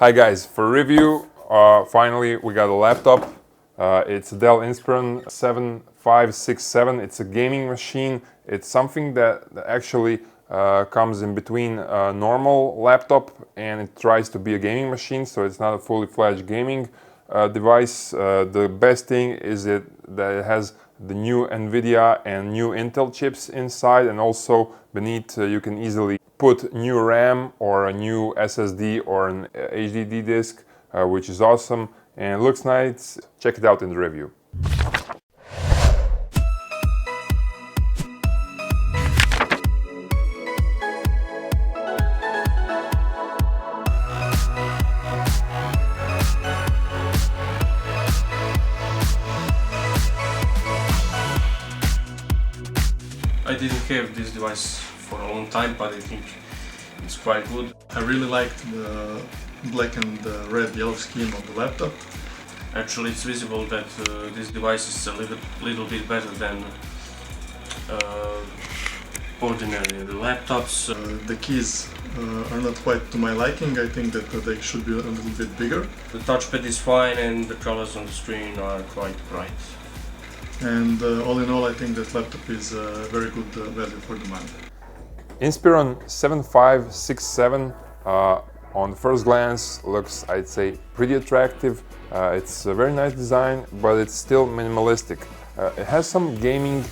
Hi guys, for review, finally we got a laptop. It's a Dell Inspiron 7567. It's a gaming machine. It's something that actually comes in between a normal laptop and it tries to be a gaming machine, so it's not a fully fledged gaming device. The best thing is that it has the new NVIDIA and new Intel chips inside, and also beneath you can easily put new RAM or a new SSD or an HDD disk, which is awesome and looks nice. Check it out in the review. I didn't have this device for a long time, but I think it's quite good. I really liked the black and red yellow scheme of the laptop. Actually, it's visible that this device is a little bit better than ordinary laptops. The keys are not quite to my liking. I think that they should be a little bit bigger. The touchpad is fine and the colors on the screen are quite bright. And all in all, I think that laptop is a very good value for the money. Inspiron 7567 on the first glance looks, I'd say, pretty attractive. It's a very nice design, but it's still minimalistic. It has some gaming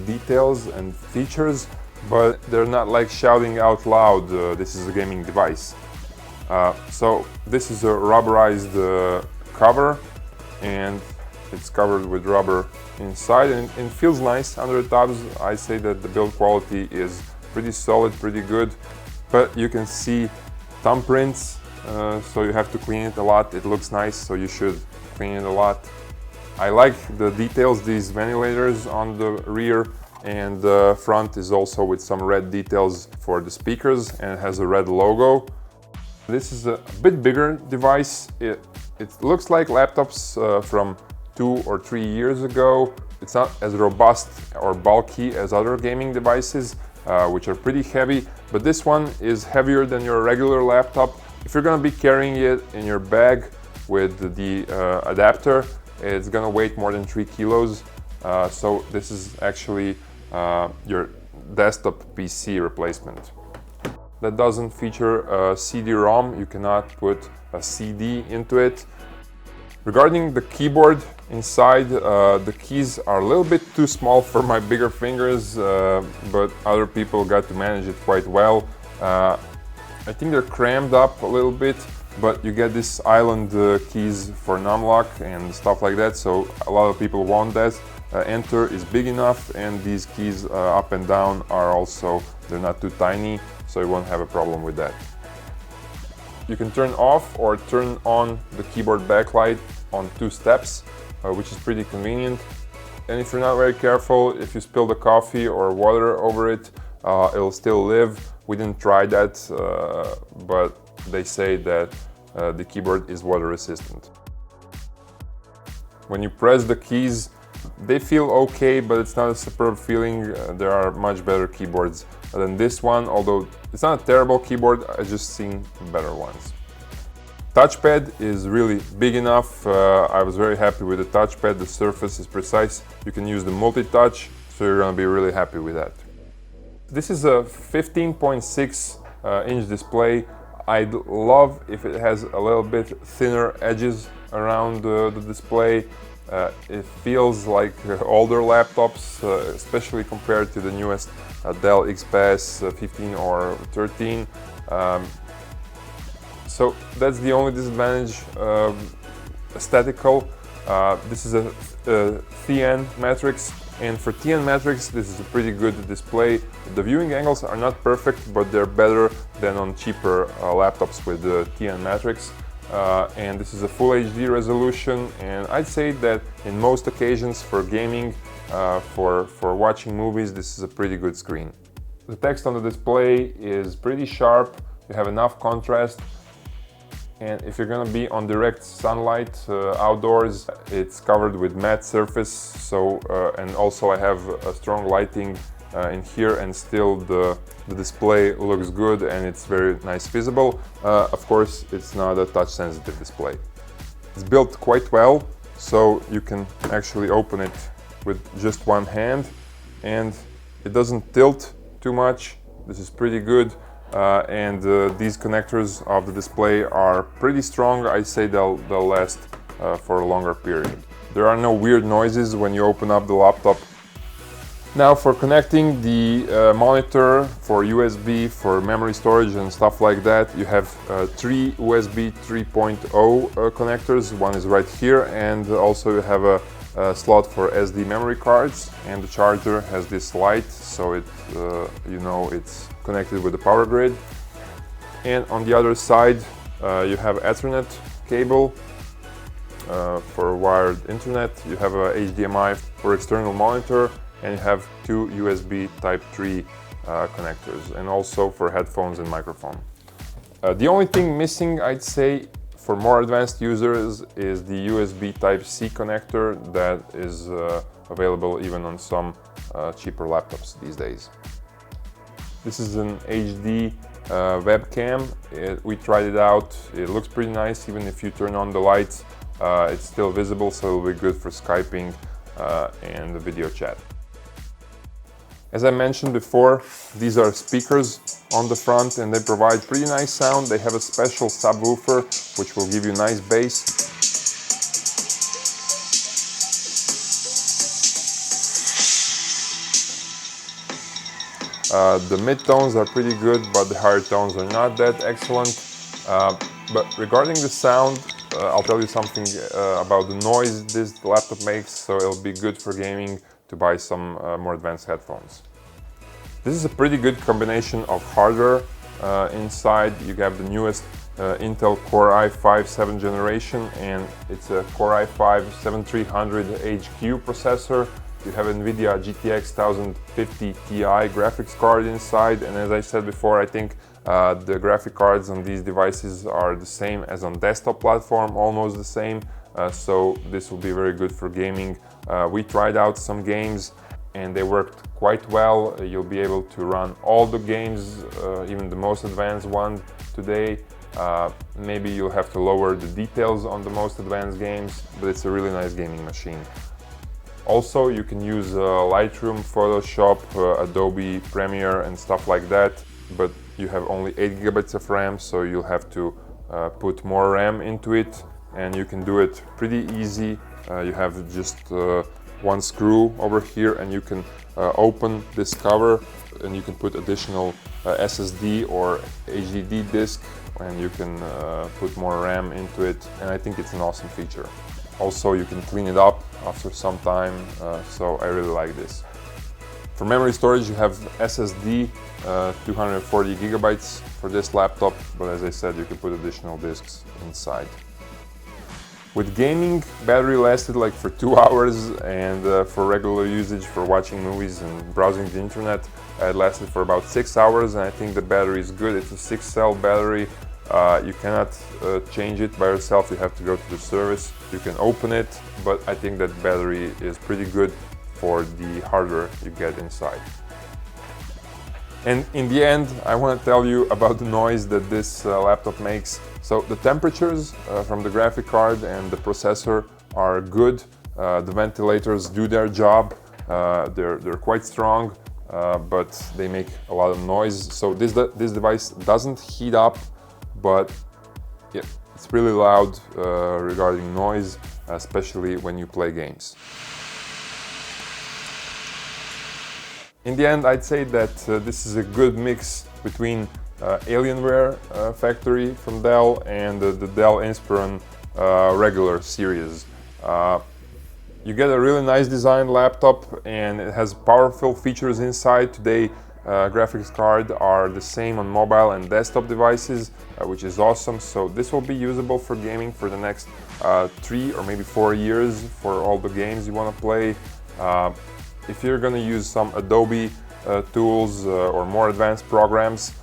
details and features, but they're not like shouting out loud, this is a gaming device. So this is a rubberized cover, and it's covered with rubber inside, and it feels nice under the tabs. I say that the build quality is pretty solid, pretty good, but you can see thumbprints, so you have to clean it a lot. It looks nice, so you should clean it a lot. I like the details, these ventilators on the rear, and the front is also with some red details for the speakers, and it has a red logo. This is a bit bigger device. It looks like laptops from 2 or 3 years ago. It's not as robust or bulky as other gaming devices, which are pretty heavy, but this one is heavier than your regular laptop. If you're gonna be carrying it in your bag with the adapter, it's gonna weigh more than 3 kilos. So this is actually your desktop PC replacement. That doesn't feature a CD-ROM. You cannot put a CD into it. Regarding the keyboard inside, the keys are a little bit too small for my bigger fingers, but other people got to manage it quite well. I think they're crammed up a little bit, but you get this island keys for numlock and stuff like that, so a lot of people want that. Enter is big enough, and these keys up and down are also, they're not too tiny, so you won't have a problem with that. You can turn off or turn on the keyboard backlight on 2 steps, which is pretty convenient. And if you're not very careful, if you spill the coffee or water over it, it'll still live. We didn't try that, but they say that the keyboard is water resistant. When you press the keys, they feel okay, but it's not a superb feeling. There are much better keyboards than this one, although it's not a terrible keyboard. I've just seen better ones. Touchpad is really big enough. I was very happy with the touchpad. The surface is precise. You can use the multi-touch, so you're gonna be really happy with that. This is a 15.6 inch display. I'd love if it has a little bit thinner edges around the display. It feels like older laptops, especially compared to the newest Dell XPS 15 or 13. So that's the only disadvantage, aesthetical. This is a TN matrix, and for TN matrix this is a pretty good display. The viewing angles are not perfect, but they're better than on cheaper laptops with the TN matrix. And this is a full HD resolution, and I'd say that in most occasions for gaming, for watching movies, this is a pretty good screen. The text on the display is pretty sharp, you have enough contrast, and if you're gonna be on direct sunlight outdoors, it's covered with matte surface, so and also I have a strong lighting in here, and still the display looks good and it's very nice visible. Of course, it's not a touch sensitive display. It's built quite well, so you can actually open it with just one hand, and it doesn't tilt too much. This is pretty good, and these connectors of the display are pretty strong. I say they'll last for a longer period. There are no weird noises when you open up the laptop. Now, for connecting the monitor for USB, for memory storage and stuff like that, you have three USB 3.0 connectors. One is right here, and also you have a slot for SD memory cards, and the charger has this light, so it you know it's connected with the power grid. And on the other side you have Ethernet cable for wired internet. You have a HDMI for external monitor, and you have two USB Type 3 connectors, and also for headphones and microphone. The only thing missing, I'd say, for more advanced users is the USB Type-C connector that is available even on some cheaper laptops these days. This is an HD webcam. We tried it out. It looks pretty nice. Even if you turn on the lights, it's still visible, so it'll be good for Skyping and the video chat. As I mentioned before, these are speakers on the front, and they provide pretty nice sound. They have a special subwoofer which will give you nice bass. The mid-tones are pretty good, but the higher tones are not that excellent. But regarding the sound, I'll tell you something about the noise this laptop makes, so it'll be good for gaming to buy some more advanced headphones. This is a pretty good combination of hardware. Inside you have the newest Intel Core i5 7th generation, and it's a Core i5 7300HQ processor. You have NVIDIA GTX 1050 Ti graphics card inside, and as I said before, I think the graphic cards on these devices are the same as on desktop platform, almost the same, so this will be very good for gaming. We tried out some games and they worked quite well. You'll be able to run all the games, even the most advanced one today. Maybe you'll have to lower the details on the most advanced games, but it's a really nice gaming machine. Also, you can use Lightroom, Photoshop, Adobe Premiere and stuff like that, but you have only 8 GB of RAM, so you'll have to put more RAM into it, and you can do it pretty easy. You have just one screw over here, and you can open this cover, and you can put additional SSD or HDD disk, and you can put more RAM into it, and I think it's an awesome feature. Also, you can clean it up after some time, so I really like this. For memory storage, you have SSD, 240 GB for this laptop, but as I said, you can put additional disks inside. With gaming, battery lasted like for 2 hours, and for regular usage, for watching movies and browsing the internet, it lasted for about 6 hours, and I think the battery is good. It's a 6-cell battery. You cannot change it by yourself, you have to go to the service. You can open it, but I think that battery is pretty good for the hardware you get inside. And in the end, I want to tell you about the noise that this laptop makes. So the temperatures from the graphic card and the processor are good. The ventilators do their job. They're quite strong, but they make a lot of noise. So this device doesn't heat up, but yeah, it's really loud regarding noise, especially when you play games. In the end, I'd say that this is a good mix between Alienware Factory from Dell and the Dell Inspiron regular series. You get a really nice designed laptop, and it has powerful features inside. Today, graphics cards are the same on mobile and desktop devices, which is awesome. So this will be usable for gaming for the next 3 or maybe 4 years for all the games you want to play. If you're going to use some Adobe tools or more advanced programs,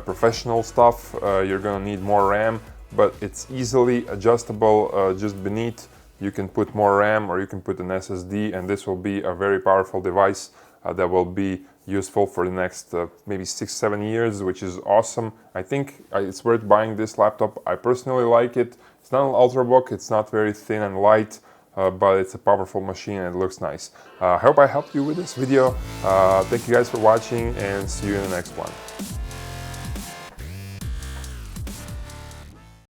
professional stuff, you're going to need more RAM, but it's easily adjustable just beneath. You can put more RAM or you can put an SSD, and this will be a very powerful device that will be useful for the next maybe 6-7 years, which is awesome. I think it's worth buying this laptop. I personally like it. It's not an ultrabook, it's not very thin and light, but it's a powerful machine and it looks nice. I hope I helped you with this video. Thank you guys for watching and see you in the next one.